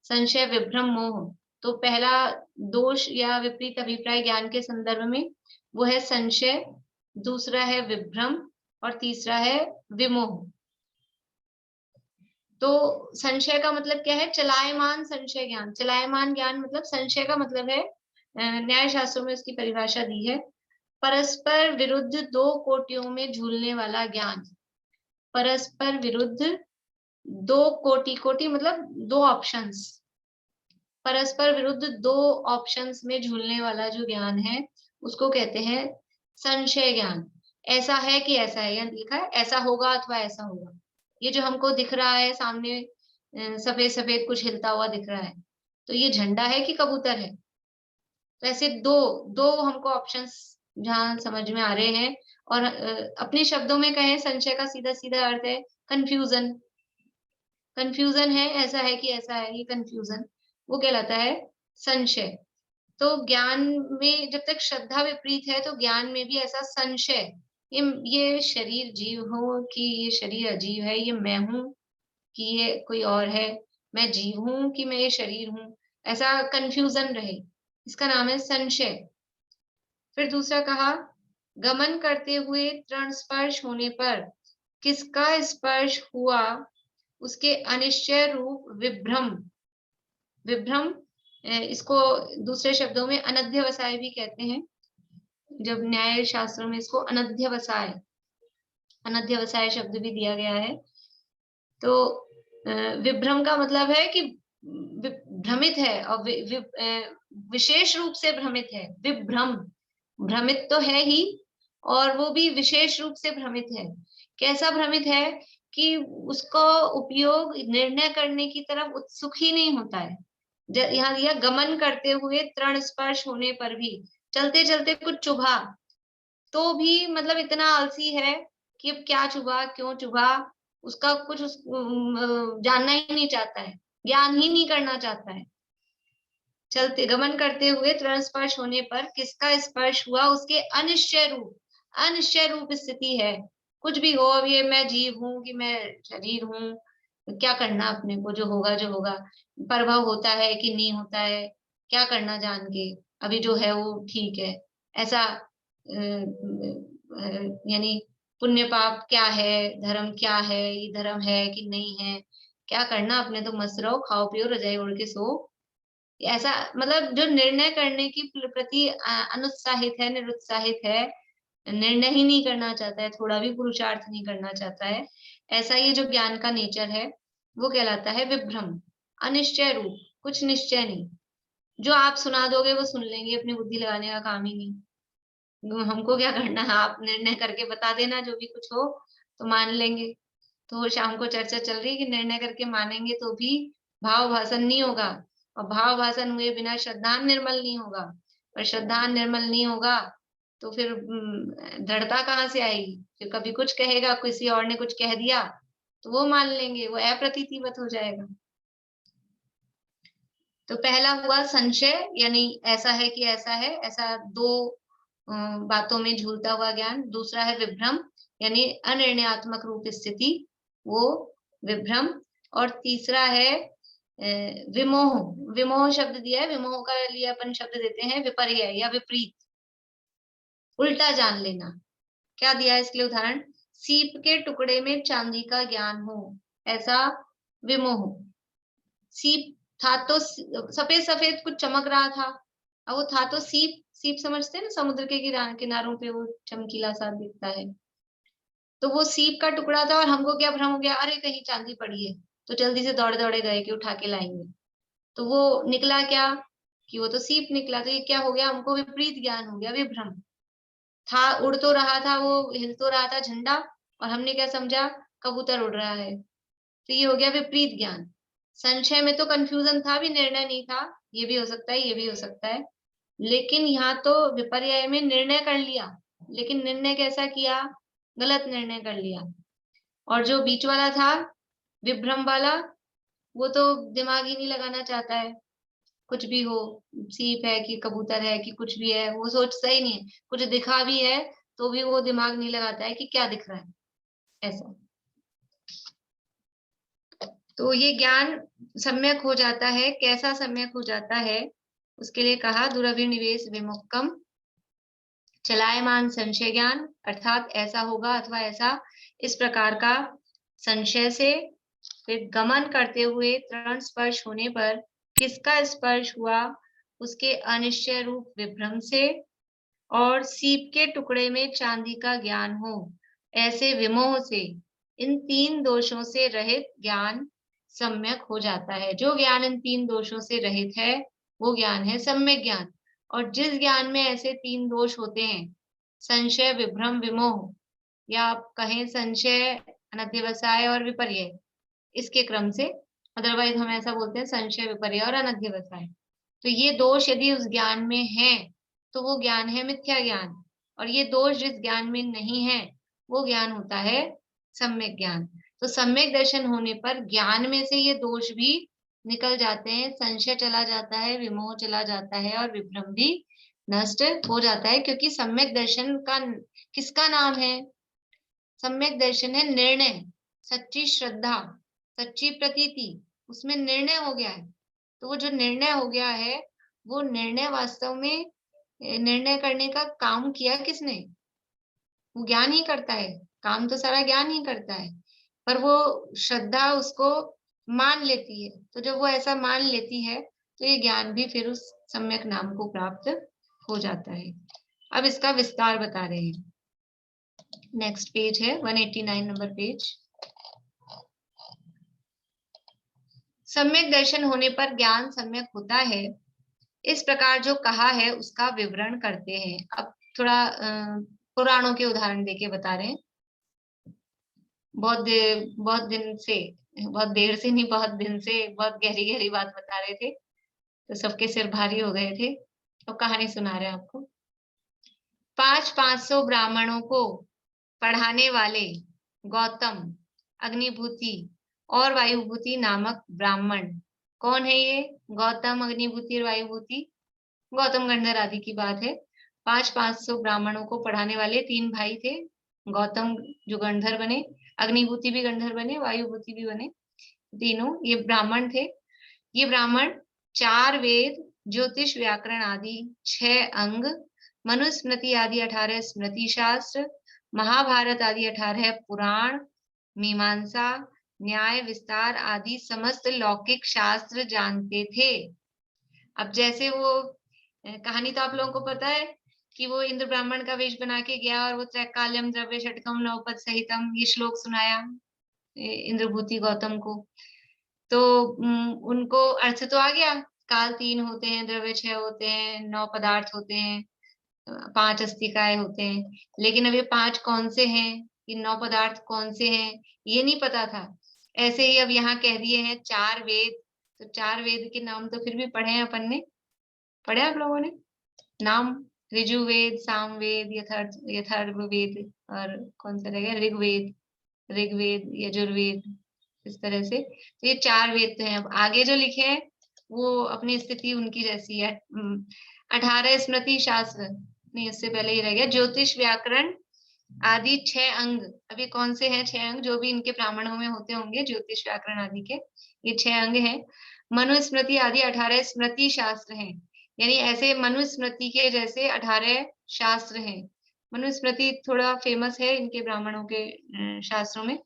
संशय विभ्रम मोह, तो पहला दोष या विपरीत अभिप्राय ज्ञान के संदर्भ में वो है संशय, दूसरा है विभ्रम और तीसरा है विमोह। तो संशय का मतलब क्या है? चलायमान संशय ज्ञान। चलायमान ज्ञान मतलब, संशय का मतलब है, न्याय शास्त्रों में उसकी परिभाषा दी है, परस्पर विरुद्ध 2 कोटियों में झूलने वाला ज्ञान। परस्पर विरुद्ध 2 कोटि, कोटि मतलब 2 ऑप्शंस, परस्पर विरुद्ध 2 ऑप्शंस में झूलने वाला जो ज्ञान है उसको कहते हैं संशय ज्ञान। ऐसा है कि ऐसा है, यहाँ लिखा है ऐसा होगा अथवा ऐसा होगा। ये जो हमको दिख रहा है सामने, सफेद सफेद कुछ हिलता हुआ दिख रहा है, तो ये झंडा है कि कबूतर है? तो ऐसे दो हमको ऑप्शंस जहां समझ में आ रहे हैं। और अपने शब्दों में कहें, संशय का सीधा सीधा अर्थ है कंफ्यूजन। कंफ्यूजन है, ऐसा है कि ऐसा है, ये कंफ्यूजन, वो कहलाता है संशय। तो ज्ञान में जब तक श्रद्धा विपरीत है तो ज्ञान में भी ऐसा संशय, ये शरीर जीव हो कि ये शरीर अजीव है, ये मैं हूं कि ये कोई और है, मैं जीव हूं कि मैं ये शरीर हूं, ऐसा कंफ्यूजन रहे, इसका नाम है संशय। फिर दूसरा कहा गमन करते हुए तृण स्पर्श होने पर किसका स्पर्श हुआ? उसके अनिश्चय रूप विभ्रम। विभ्रम, इसको दूसरे शब्दों में अनध्यवसाय भी कहते हैं। जब न्याय शास्त्रों में इसको अनध्यवसाय, अनध्यवसाय शब्द भी दिया गया है। तो विभ्रम का मतलब है कि भ्रमित है, और विशेष रूप से भ्रमित है। विभ्रम, भ्रमित तो है ही, और वो भी विशेष रूप से भ्रमित है। कैसा भ्रमित है? कि उसको उपयोग निर्णय करने की तरफ उत्सुक ही नहीं होता है। यहाँ दिया गमन करते हुए तृण स्पर्श होने पर भी, चलते चलते कुछ चुभा तो भी मतलब इतना आलसी है कि अब क्या चुभा, क्यों चुभा, उसका कुछ जानना ही नहीं चाहता है, ज्ञान ही नहीं करना चाहता है। चलते गमन करते हुए तृण स्पर्श होने पर किसका स्पर्श हुआ? उसके अनिश्चय रूप, अनिश्चय रूप स्थिति है। कुछ भी हो, अब ये मैं जीव हूं कि मैं शरीर हूं, क्या करना अपने को, जो होगा, प्रभाव होता है कि नहीं होता है, क्या करना जान के, अभी जो है वो ठीक है। ऐसा यानी पुण्य पाप क्या है, धर्म क्या है, ये धर्म है कि नहीं है, क्या करना, अपने तो मस्त रहो, खाओ पियो, रजाई ओढ़ के सो। ऐसा मतलब जो निर्णय करने की प्रति अनुत्साहित है, निरुत्साहित है, निर्णय ही नहीं करना चाहता है, थोड़ा भी पुरुषार्थ नहीं करना चाहता है, ऐसा ये जो ज्ञान का नेचर है वो कहलाता है विभ्रम। अनिश्चय रूप, कुछ निश्चय नहीं। जो आप सुना दोगे वो सुन लेंगे, अपनी बुद्धि लगाने का काम ही नहीं। हमको क्या करना है, आप निर्णय करके बता देना, जो भी कुछ हो तो मान लेंगे। तो शाम को चर्चा चल रही है कि निर्णय करके मानेंगे तो भी भाव भाषण नहीं होगा, और भाव भाषण हुए बिना श्रद्धान निर्मल नहीं होगा, और श्रद्धान निर्मल नहीं होगा तो फिर दृढ़ता कहाँ से आएगी। फिर कभी कुछ कहेगा, किसी और ने कुछ कह दिया तो वो मान लेंगे, वो अप्रतीतिवत हो जाएगा। तो पहला हुआ संशय, यानी ऐसा है कि ऐसा है, ऐसा दो बातों में झूलता हुआ ज्ञान। दूसरा है विभ्रम, यानी अनिर्णयात्मक रूप स्थिति, वो विभ्रम। और तीसरा है विमोह। विमोह शब्द दिया है, विमोह का लिए अपन शब्द देते हैं विपर्य या विपरीत, उल्टा जान लेना। क्या दिया है इसके लिए उदाहरण, सीप के टुकड़े में चांदी का ज्ञान हो, ऐसा विमोह। सीप था तो सफेद सफेद कुछ चमक रहा था, अब वो था तो सीप, सीप समझते हैं ना, समुद्र के किनारों पे वो चमकीला सा दिखता है। तो वो सीप का टुकड़ा था और हमको क्या भ्रम हो गया, अरे कहीं चांदी पड़ी है, तो जल्दी से दौड़े दौड़े गए कि उठा के लाएंगे। तो वो निकला क्या कि वो तो सीप निकला। तो ये क्या हो गया, हमको विपरीत ज्ञान हो गया, विभ्रम। था, उड़ तो रहा था, वो हिल तो रहा था झंडा, और हमने क्या समझा, कबूतर उड़ रहा है। तो ये हो गया विपरीत ज्ञान। संशय में तो कंफ्यूजन था भी, निर्णय नहीं था, ये भी हो सकता है, ये भी हो सकता है। लेकिन यहाँ तो विपर्य में निर्णय कर लिया, लेकिन निर्णय कैसा किया, गलत निर्णय कर लिया। और जो बीच वाला था विभ्रम वाला, वो तो दिमाग ही नहीं लगाना चाहता है, कुछ भी हो, सीप है कि कबूतर है कि कुछ भी है, वो सोचता ही नहीं है। कुछ दिखा भी है तो भी वो दिमाग नहीं लगाता है कि क्या दिख रहा है, ऐसा। तो ये ज्ञान सम्यक हो जाता है, कैसा सम्यक हो जाता है, उसके लिए कहा दुरभिनिवेश विमुक्तम, चलायमान संशय ज्ञान, अर्थात ऐसा होगा अथवा ऐसा, इस प्रकार का संशय से। फिर गमन करते हुए तृण स्पर्श होने पर किसका स्पर्श हुआ, उसके अनिश्चय रूप विभ्रम से। और सीप के टुकड़े में चांदी का ज्ञान हो, ऐसे विमोह से। इन तीन दोषों से रहित ज्ञान सम्यक हो जाता है। जो ज्ञान इन तीन दोषों से रहित है वो ज्ञान है सम्यक ज्ञान। और जिस ज्ञान में ऐसे तीन दोष होते हैं, संशय, विभ्रम, विमोह, या आप कहें संशय, अनध्यवसाय और विपर्य, इसके क्रम से, अदरवाइज हम ऐसा बोलते हैं संशय, विपर्य और अनध्यवसाय। तो ये दोष यदि उस ज्ञान में है तो वो ज्ञान है मिथ्या ज्ञान, और ये दोष जिस ज्ञान में नहीं है वो ज्ञान होता है सम्यक ज्ञान। तो सम्यक दर्शन होने पर ज्ञान में से ये दोष भी निकल जाते हैं, संशय चला जाता है, विमोह चला जाता है, और विभ्रम भी नष्ट हो जाता है। क्योंकि सम्यक दर्शन का किसका नाम है, सम्यक दर्शन है निर्णय, सच्ची श्रद्धा, सच्ची प्रतीति, उसमें निर्णय हो गया है। तो वो जो निर्णय हो गया है, वो निर्णय वास्तव में निर्णय करने का काम किया किसने, वो ज्ञान ही करता है, काम तो सारा ज्ञान ही करता है, पर वो श्रद्धा उसको मान लेती है। तो जब वो ऐसा मान लेती है तो ये ज्ञान भी फिर उस सम्यक नाम को प्राप्त हो जाता है। अब इसका विस्तार बता रहे हैं। नेक्स्ट पेज है 189 नंबर पेज। सम्यक दर्शन होने पर ज्ञान सम्यक होता है, इस प्रकार जो कहा है उसका विवरण करते हैं। अब थोड़ा पुराणों के उदाहरण देके बता रहे हैं। बहुत दिन से, बहुत देर से नहीं, बहुत दिन से बहुत गहरी गहरी बात बता रहे थे, तो सबके सिर भारी हो गए थे। तो कहानी सुना रहे हैं आपको। 500 ब्राह्मणों को पढ़ाने वाले गौतम, अग्निभूति और वायुभूति नामक ब्राह्मण, कौन है ये गौतम, अग्निभूति और वायुभूति? गौतम गंधर आदि की बात है। 500 ब्राह्मणों को पढ़ाने वाले 3 भाई थे। गौतम जो गंधर बने, अग्निभूति भी गंधर बने, वायुभूति भी बने, तीनों ये ब्राह्मण थे। ये ब्राह्मण 4 वेद, ज्योतिष, व्याकरण आदि 6 अंग, मनुस्मृति आदि 18 स्मृति शास्त्र, महाभारत आदि 18 पुराण, मीमांसा, न्याय, विस्तार आदि समस्त लौकिक शास्त्र जानते थे। अब जैसे वो कहानी तो आप लोगों को पता है कि वो इंद्र ब्राह्मण का वेश बना के गया और वो त्रैकाल्यम द्रव्य षटकम नवपद सहितम ये श्लोक सुनाया इंद्रभूति गौतम को। तो उनको अर्थ तो आ गया, काल 3 होते हैं, द्रव्य 6 होते हैं, 9 पदार्थ होते हैं, 5 अस्तिकाएं होते हैं। लेकिन अब ये 5 कौन से हैं, ये 9 पदार्थ कौन से हैं, ये नहीं पता था। ऐसे ही अब यहाँ कह दिए हैं 4 वेद, तो 4 वेद के नाम तो फिर भी पढ़े हैं अपन ने, पढ़े आप लोगों ने नाम? ऋजुवेद, सामवेद, यथर्ववेद और कौन सा रहेगा, ऋग्वेद, यजुर्वेद, इस तरह से। तो ये 4 वेद तो हैं। अब आगे जो लिखे हैं वो अपनी स्थिति उनकी जैसी है। 18 स्मृति शास्त्र, नहीं उससे पहले ही रह गया, ज्योतिष व्याकरण आदि 6 अंग। अब ये कौन से हैं 6 अंग, जो भी इनके ब्राह्मणों में होते होंगे ज्योतिष व्याकरण आदि के, ये 6 अंग हैं। मनुस्मृति आदि 18 स्मृति शास्त्र हैं, यानी ऐसे मनुस्मृति के जैसे 18 शास्त्र हैं। मनुस्मृति थोड़ा फेमस है इनके ब्राह्मणों के शास्त्रों में।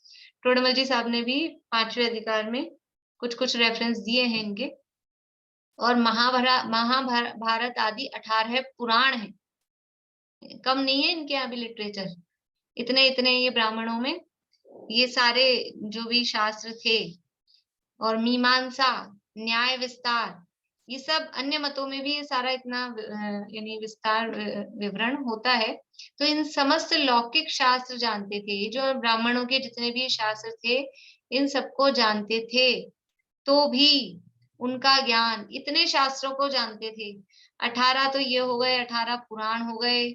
टोडरमल जी साहब ने भी 5वें अधिकार में कुछ रेफरेंस दिए हैं इनके। और महाभारत आदि 18 पुराण हैं, कम नहीं है इनके यहाँ भी लिटरेचर, इतने ये ब्राह्मणों में ये सारे जो भी शास्त्र थे। और मीमांसा, न्याय विस्तार, ये सब अन्य मतों में भी ये सारा इतना यानी विस्तार विवरण होता है। तो इन समस्त लौकिक शास्त्र जानते थे, जो ब्राह्मणों के जितने भी शास्त्र थे इन सबको जानते थे, तो भी उनका ज्ञान, इतने शास्त्रों को जानते थे। 18 तो ये हो गए, 18 पुराण हो गए, है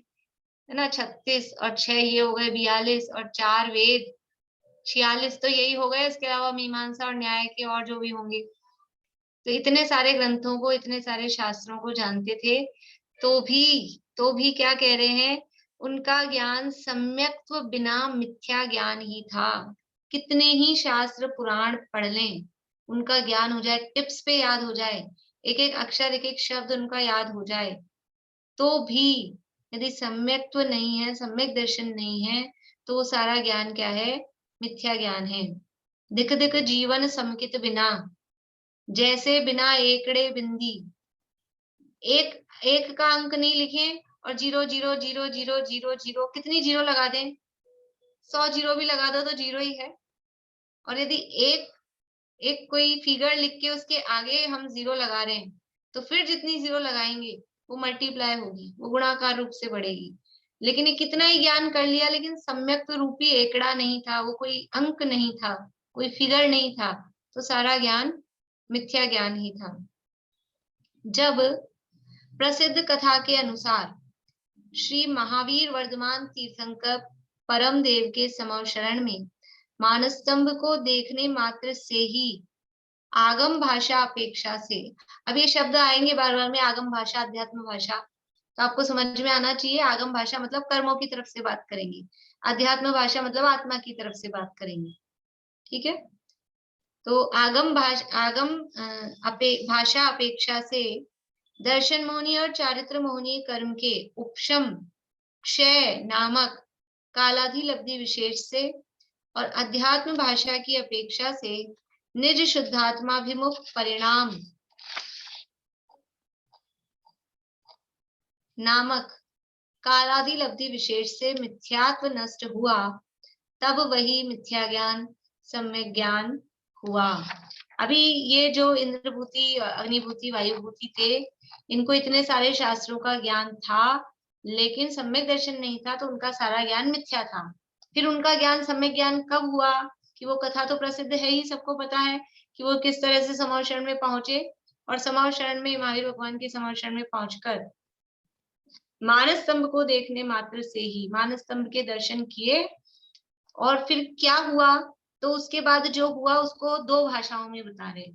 ना, 36 और 6 ये हो गए 42, और 4 वेद 46 तो यही हो गए। इसके अलावा मीमांसा और न्याय के और जो भी होंगे, तो इतने सारे ग्रंथों को, इतने सारे शास्त्रों को जानते थे, तो भी क्या कह रहे हैं, उनका ज्ञान सम्यक्त्व बिना मिथ्या ज्ञान ही था। कितने ही शास्त्र पुराण पढ़ लें, उनका ज्ञान हो जाए, टिप्स पे याद हो जाए, एक एक अक्षर, एक एक शब्द उनका याद हो जाए, तो भी यदि सम्यक्त्व नहीं है, सम्यक दर्शन नहीं है, तो वो सारा ज्ञान क्या है, मिथ्या ज्ञान है। दिख दिख जीवन समकित बिना, जैसे बिना एकड़े बिंदी। एक का अंक नहीं लिखे और 0 0 0 0 0 0, कितनी जीरो लगा दें, 100 जीरो भी लगा दो तो जीरो ही है। और यदि एक कोई फिगर लिख के उसके आगे हम 0 लगा रहे हैं, तो फिर जितनी 0 लगाएंगे वो मल्टीप्लाई होगी, वो गुणाकार रूप से बढ़ेगी। लेकिन ये कितना ही ज्ञान कर लिया, लेकिन सम्यक रूपी एकड़ा नहीं था, वो कोई अंक नहीं था, कोई फिगर नहीं था, तो सारा ज्ञान मिथ्या ज्ञान ही था। जब प्रसिद्ध कथा के अनुसार श्री महावीर वर्धमान तीर्थंकर परम देव के समव शरण में मानस्तंभ को देखने मात्र से ही आगम भाषा अपेक्षा से, अब ये शब्द आएंगे बार बार में, आगम भाषा, अध्यात्म भाषा, तो आपको समझ में आना चाहिए। आगम भाषा मतलब कर्मों की तरफ से बात करेंगे, अध्यात्म भाषा मतलब आत्मा की तरफ से बात करेंगे, ठीक है। तो आगम भाषा अपेक्षा से दर्शन मोहनी और चारित्र मोहनी कर्म के उपशम क्षय नामक कालाधिलब्धि विशेष से और अध्यात्म भाषा की अपेक्षा से निज शुद्धात्माभिमुख परिणाम नामक कालाधिलब्धि विशेष से मिथ्यात्व नष्ट हुआ, तब वही मिथ्या ज्ञान सम्यक ज्ञान हुआ। अभी ये जो इंद्रभूति, अग्निभूति, वायुभूति थे, इनको इतने सारे शास्त्रों का ज्ञान था, लेकिन सम्यक दर्शन नहीं था, तो उनका सारा ज्ञान मिथ्या था। फिर उनका ज्ञान सम्यक ज्ञान कब हुआ, कि वो कथा तो प्रसिद्ध है ही, सबको पता है कि वो किस तरह से समव शरण में पहुंचे, और समव शरण में, महावीर भगवान के समव शरण में पहुंचकर मानस स्तंभ को देखने मात्र से ही, मानस स्तंभ के दर्शन किए, और फिर क्या हुआ, तो उसके बाद जो हुआ उसको 2 भाषाओं में बता रहे।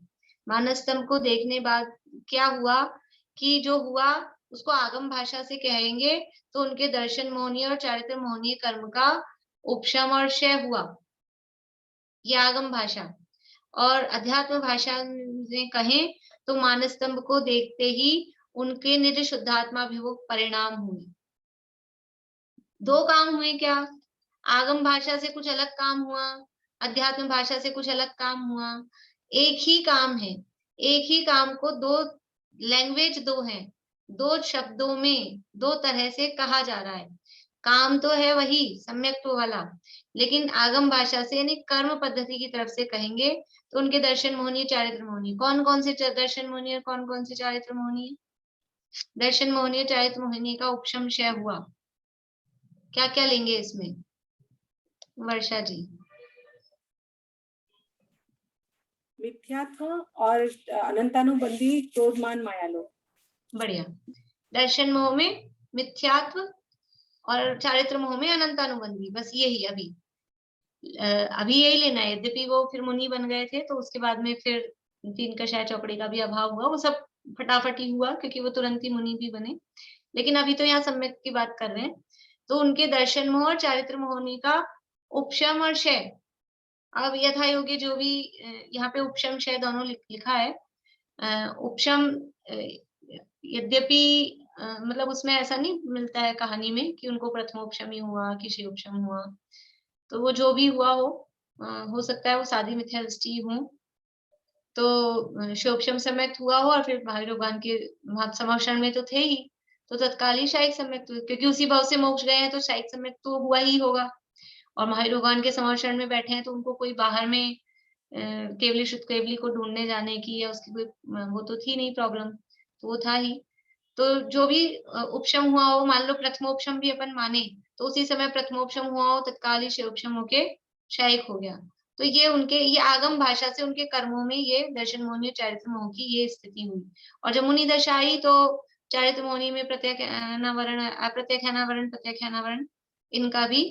मानस स्तंभ को देखने बाद क्या हुआ, कि जो हुआ उसको आगम भाषा से कहेंगे, तो उनके दर्शन मोहनीय और चारित्र मोहनीय कर्म का उपशम और क्षय हुआ, ये आगम भाषा। और अध्यात्म भाषा में कहें तो मानस स्तंभ को देखते ही उनके निज शुद्धात्माभिमुख परिणाम हुए। 2 काम हुए क्या, आगम भाषा से कुछ अलग काम हुआ, अध्यात्म भाषा से कुछ अलग काम हुआ। एक ही काम है, एक ही काम को 2 लैंग्वेज 2 है, 2 शब्दों में 2 तरह से कहा जा रहा है। काम तो है वही सम्यक्त्व वाला, लेकिन आगम भाषा से यानी कर्म पद्धति की तरफ से कहेंगे तो उनके दर्शन मोहनी, चारित्र मोहनी। कौन कौन से दर्शन मोहनी और कौन कौन से चारित्र मोहनी है? दर्शन मोहनी और चारित्र मोहनी का उपशम क्षय हुआ, क्या क्या लेंगे इसमें? वर्षा जी। मिथ्यात्व और अनंतानुबंधी क्रोधमान मायालोक। बढ़िया। दर्शन मोह में मिथ्यात्व और चारित्र मोह में अनंतानुबंधी, बस यही अभी यही लेना है। यद्यपि वो फिर मुनि बन गए थे, तो उसके बाद में फिर तीन कषाय चौकड़ी का भी अभाव हुआ, वो सब फटाफट ही हुआ क्योंकि वो तुरंत ही मुनि भी बने। लेकिन अभी तो यहाँ सम्यक की बात कर रहे हैं। तो उनके दर्शन मोह और चारित्र मोहनी का उपशम और क्षय। अब यथा योग्य जो भी यहाँ पे उपशम क्षय दोनों लिखा है। उपशम यद्यपि मतलब उसमें ऐसा नहीं मिलता है कहानी में कि उनको प्रथमोपशम ही हुआ कि क्षयोपशम हुआ। तो वो जो भी हुआ हो सकता है वो साधी मिथ्या दृष्टि हो, तो क्षयोपशम सम्यक हुआ हो और फिर महावीर भगवान के समक्षण में तो थे ही, तो तत्काल ही शायिक सम्यक, क्योंकि उसी भाव से मोक्ष गए हैं तो शायिक सम्यक तो हुआ ही होगा। और महावीर भगवान के समक्षण में बैठे हैं तो उनको कोई बाहर में केवली शुद्ध केवली को ढूंढने जाने की या उसकी कोई वो तो थी नहीं प्रॉब्लम, तो वो था ही। तो जो भी उपशम हुआ हो, मान लो प्रथमोपशम भी अपन माने, तो उसी समय प्रथमोपशम हुआ हो तत्काल ही क्षयोपशम होके शायिक हो गया। तो ये उनके ये आगम भाषा से उनके कर्मों में ये दर्शन मोहनी और चारित्र मोह की ये स्थिति हुई। और जब मुनि दशा आई तो चारित्र मोहनी में प्रत्यक्षानावरण, अप्रत्यक्षानावरण, प्रत्यक्षानावरण, इनका भी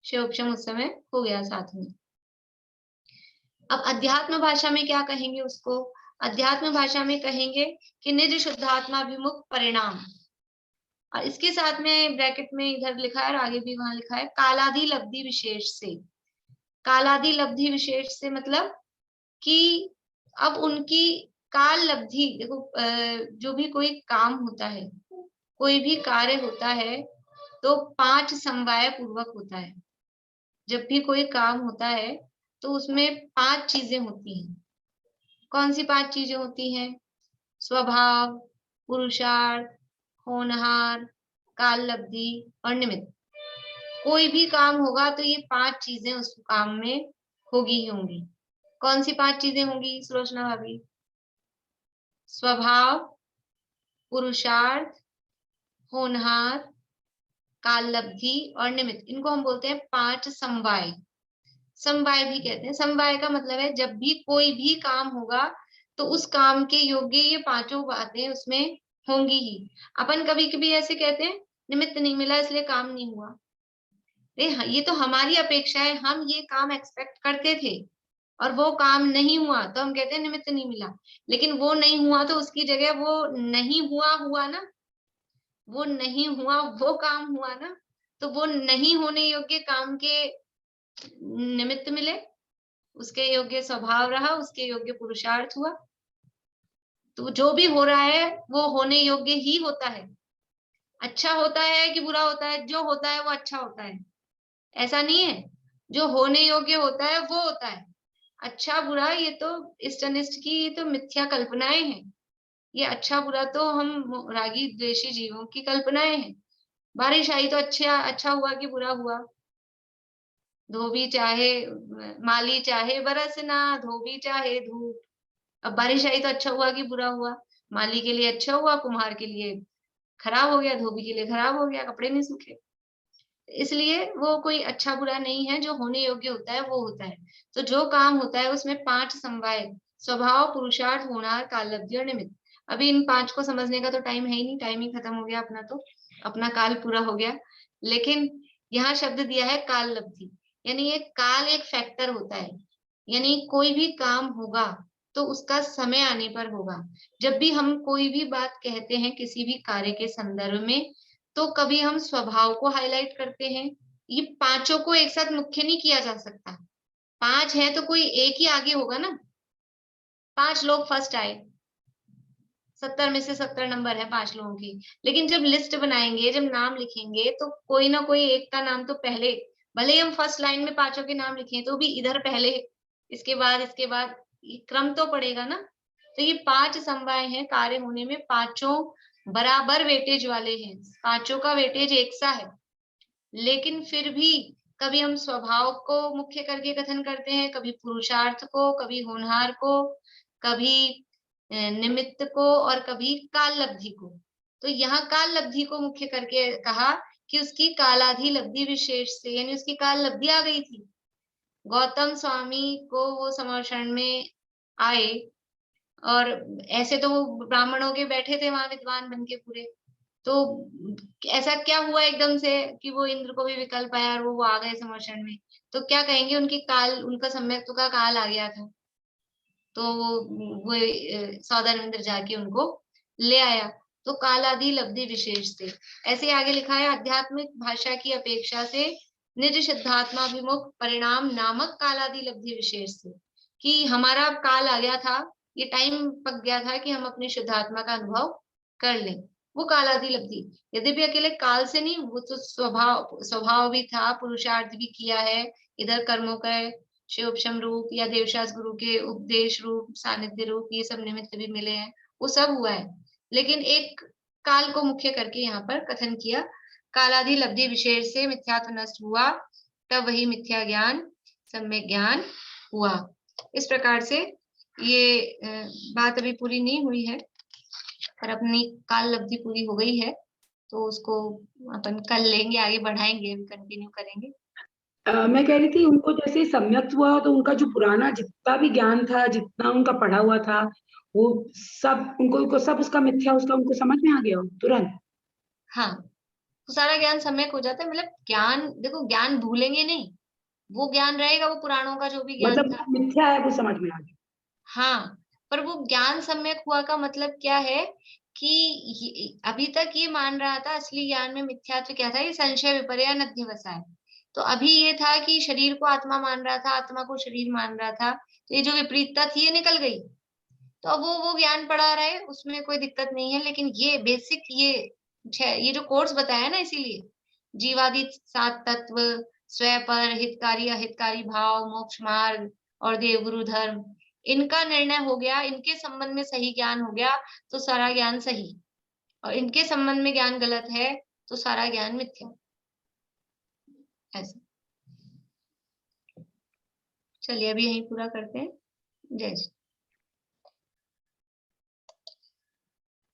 क्षयोपशम उस समय हो गया साथ में। अब अध्यात्म भाषा में क्या कहेंगे उसको? अध्यात्म भाषा में कहेंगे कि निज शुद्धात्माभिमुख परिणाम। और इसके साथ में ब्रैकेट में इधर लिखा है और आगे भी वहां लिखा है कालादि लब्धि विशेष से। कालादि लब्धि विशेष से मतलब कि अब उनकी काल लब्धि, देखो जो भी कोई काम होता है, कोई भी कार्य होता है तो 5 समवाय पूर्वक होता है। जब भी कोई काम होता है तो उसमें 5 चीजें होती हैं। कौन सी 5 चीजें होती हैं? स्वभाव, पुरुषार्थ, होनहार, काल लब्धि और निमित्त। कोई भी काम होगा तो ये 5 चीजें उस काम में होगी ही होंगी। कौन सी 5 चीजें होंगी सुलोचना भाभी? स्वभाव, पुरुषार्थ, होनहार, काल लब्धि और निमित्त। इनको हम बोलते हैं 5 समवाय। समवाय भी कहते हैं। समवाय का मतलब है जब भी कोई भी काम होगा तो उस काम के योग्य ये 5 बातें उसमें होंगी ही। अपन कभी कभी ऐसे कहते हैं निमित्त नहीं मिला इसलिए काम नहीं हुआ। ये तो हमारी अपेक्षा है, हम ये काम एक्सपेक्ट करते थे और वो काम नहीं हुआ तो हम कहते हैं निमित्त नहीं मिला। लेकिन वो नहीं हुआ तो उसकी जगह वो नहीं हुआ ना, वो नहीं हुआ वो काम हुआ ना, तो वो नहीं होने योग्य काम के निमित्त मिले, उसके योग्य स्वभाव रहा, उसके योग्य पुरुषार्थ हुआ। तो जो भी हो रहा है वो होने योग्य ही होता है। अच्छा होता है कि बुरा होता है? जो होता है वो अच्छा होता है, ऐसा नहीं है। जो होने योग्य होता है वो होता है। अच्छा बुरा ये तो इष्ट अनिष्ट की ये तो मिथ्या कल्पनाएं हैं। ये अच्छा बुरा तो हम रागी द्वेषी जीवों की कल्पनाएं हैं। बारिश आई तो अच्छा हुआ कि बुरा हुआ? धोबी चाहे माली चाहे बरसना, धोबी चाहे धूप। अब बारिश आई तो अच्छा हुआ कि बुरा हुआ? माली के लिए अच्छा हुआ, कुम्हार के लिए खराब हो गया, धोबी के लिए खराब हो गया, कपड़े नहीं सूखे। इसलिए वो कोई अच्छा बुरा नहीं है, जो होने योग्य होता है वो होता है। तो जो काम होता है उसमें 5 समवाय, स्वभाव, पुरुषार्थ, होनहार, काल लब्धि और निमित्त। अभी इन 5 को समझने का तो टाइम है ही नहीं, टाइम ही खत्म हो गया अपना, तो अपना काल पूरा हो गया। लेकिन यहाँ शब्द दिया है काल लब्धि, यानी ये काल एक फैक्टर होता है। यानी कोई भी काम होगा तो उसका समय आने पर होगा। जब भी हम कोई भी बात कहते हैं किसी भी कार्य के संदर्भ में, तो कभी हम स्वभाव को हाईलाइट करते हैं। ये 5 को एक साथ मुख्य नहीं किया जा सकता। 5 है तो कोई एक ही आगे होगा ना। 5 लोग फर्स्ट आए, 70 में से 70 नंबर है 5 लोगों की। लेकिन जब लिस्ट बनाएंगे, जब नाम लिखेंगे, तो कोई ना कोई एक का नाम तो पहले, भले ही हम फर्स्ट लाइन में 5 के नाम लिखें तो भी इधर पहले, इसके बाद क्रम तो पड़ेगा ना। तो ये 5 समवाय हैं कार्य होने में। 5 बराबर वेटेज वाले हैं, 5 का वेटेज एक सा है। लेकिन फिर भी कभी हम स्वभाव को मुख्य करके कथन करते हैं, कभी पुरुषार्थ को, कभी होनहार को, कभी निमित्त को और कभी काल लब्धि को। तो यहाँ काल लब्धि को मुख्य करके कहा कि उसकी कालाधि लब्धि विशेष से, यानी उसकी काल लब्धि आ गई थी। गौतम स्वामी को वो समर्षण में आए और ऐसे तो वो ब्राह्मणों के बैठे थे वहां विद्वान बन के पूरे, तो ऐसा क्या हुआ एकदम से कि वो इंद्र को भी विकल्प आया और वो आ गए समर्षण में, तो क्या कहेंगे, उनकी काल, उनका सम्यक्त्व का काल आ गया था। तो वो सौदामिंद्र जाके उनको ले आया। तो कालादि लब्धि विशेष से, ऐसे आगे लिखा है, आध्यात्मिक भाषा की अपेक्षा से निज सिद्धात्माभिमुख परिणाम नामक कालादि लब्धि विशेष से, कि हमारा काल आ गया था, ये टाइम पक गया था कि हम अपनी शुद्धात्मा का अनुभव कर लें, वो कालादि लब्धि। यद्यपि अकेले काल से नहीं, वो तो स्वभाव भी था, पुरुषार्थ भी किया है, इधर कर्मों का शिवोपशम रूप या देवशास गुरु के उपदेश रूप, सानिध्य रूप, ये सब निमित्त भी मिले हैं, वो सब हुआ है। लेकिन एक काल को मुख्य करके यहाँ पर कथन किया, कालादि लब्धि विशेष से मिथ्यात्व नष्ट हुआ, तब वही मिथ्या ज्ञान सम्यक ज्ञान हुआ। इस प्रकार से ये बात अभी पूरी नहीं हुई है, पर अपनी काल लब्धि पूरी हो गई है, तो उसको अपन कल लेंगे, आगे बढ़ाएंगे, कंटिन्यू करेंगे। मैं कह रही थी उनको जैसे सम्यक्त हुआ तो उनका जो पुराना जितना भी ज्ञान था, जितना उनका पढ़ा हुआ था, वो सब उनको सब उसका मिथ्या, उसका उनको समझ में आ गया तुरंत। हाँ, तो सारा ज्ञान सम्यक हो जाता है। मतलब ज्ञान, देखो ज्ञान भूलेंगे नहीं, वो ज्ञान रहेगा, वो पुराणों का जो भी ज्ञान मतलब था। मिथ्या है वो समझ में आ गया। हाँ, पर वो ज्ञान सम्यक हुआ का मतलब क्या है कि अभी तक ये मान रहा था असली ज्ञान में मिथ्यात्व क्या था, ये संशय विपर्य नध्यवसा है। तो अभी ये था कि शरीर को आत्मा मान रहा था, आत्मा को शरीर मान रहा था, तो ये जो विपरीतता थी ये निकल गई। तो अब वो ज्ञान पढ़ा रहे, उसमें कोई दिक्कत नहीं है। लेकिन ये बेसिक ये जो कोर्स बताया ना, इसीलिए जीवादि 7 तत्व, स्वयं पर, हितकारी अहितकारी भाव, मोक्ष मार्ग और देवगुरु धर्म, इनका निर्णय हो गया, इनके संबंध में सही ज्ञान हो गया तो सारा ज्ञान सही, और इनके संबंध में ज्ञान गलत है तो सारा ज्ञान मिथ्या। ऐसा। चलिए अभी यहीं पूरा करते हैं। जय श्री